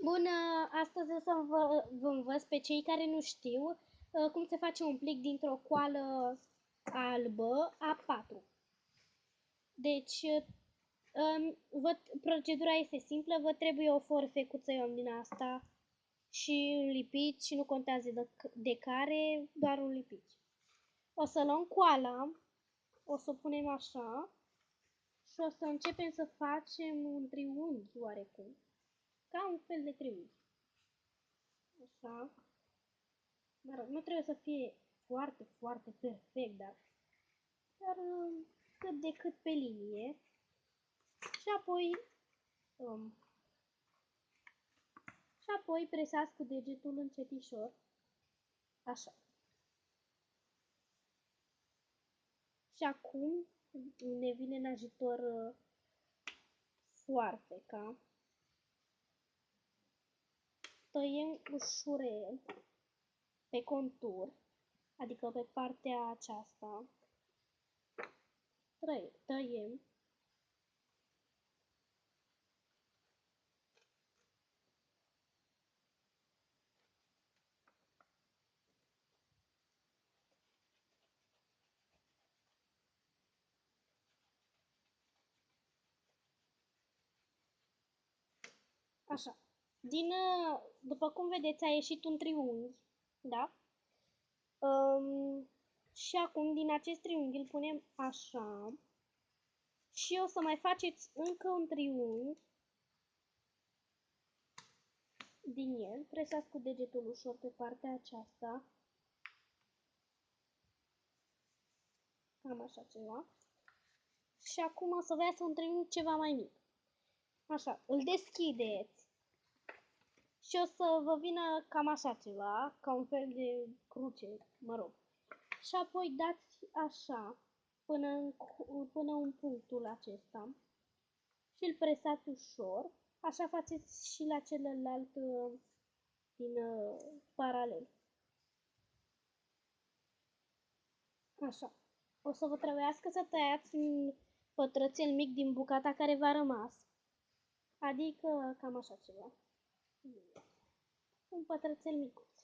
Bună! Astăzi o să vă învăț pe cei care nu știu cum se face un plic dintr-o coală albă A4. Deci, procedura este simplă, vă trebuie o forfecuță din asta și un lipici și nu contează de care, doar un lipici. O să luăm coala, o să o punem așa și o să începem să facem un triunghi oarecum, ca un fel de triunghi. Așa. Mă rog, nu trebuie să fie foarte, foarte perfect, dar cât de cât pe linie. Și um, apoi presați cu degetul încetișor, așa. Și acum ne vine în ajutor foarfeca. Tăiem ușurel pe contur, adică pe partea aceasta. Tăiem. Așa. După cum vedeți, a ieșit un triunghi, da? Și acum din acest triunghi îl punem așa și o să mai faceți încă un triunghi din el, presați cu degetul ușor pe partea aceasta, cam așa ceva. Și acum o să vă iasă un triunghi ceva mai mic. Așa, îl deschideți și o să vă vină cam așa ceva, ca un fel de cruce, mă rog. Și apoi dați așa până în punctul acesta și îl presați ușor. Așa faceți și la celălalt din paralel. Așa. O să vă trebuiască să tăiați un pătrățel mic din bucata care v-a rămas. Adică cam așa ceva. Un pătrățel micuț.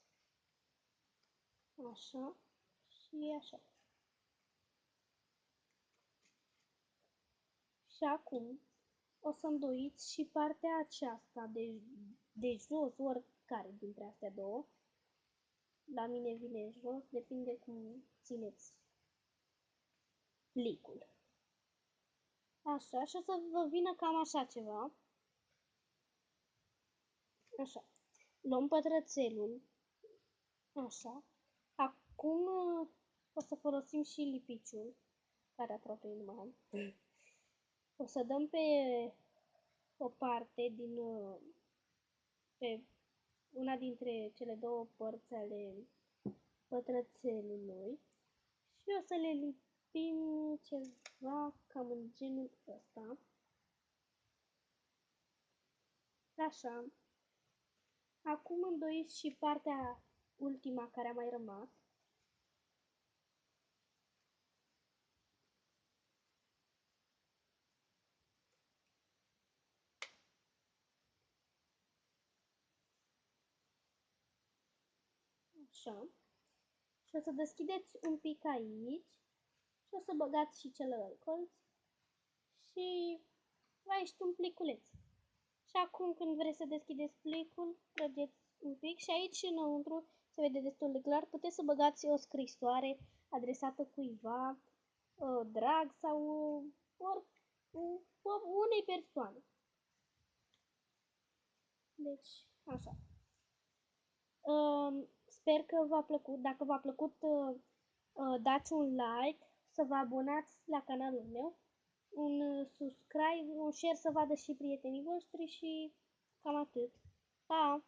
Așa. Și așa. Și acum o să îndoiți și partea aceasta de jos, oricare dintre astea două. La mine vine jos, depinde cum țineți plicul. Așa, și o să vă vină cam așa ceva. Așa. Luăm pătrățelul. Așa. Acum o să folosim și lipiciul, care aproape nu mai am. O să dăm pe o parte pe una dintre cele două părți ale pătrățelului și o să le lipim ceva cam în genul ăsta. Așa. Acum îndoiți și partea ultima care a mai rămas. Așa. Și o să deschideți un pic aici și o să băgați și celălalt colț și va ieși un pliculeț. Și acum când vreți să deschideți plicul, trăgeți un pic și aici înăuntru se vede destul de clar, puteți să băgați o scrisoare adresată cuiva drag sau unei persoane. Deci, așa. Sper că v-a plăcut. Dacă v-a plăcut, dați un like, să vă abonați la canalul meu, un subscribe, un share să vadă și prietenii voștri și cam atât. Pa!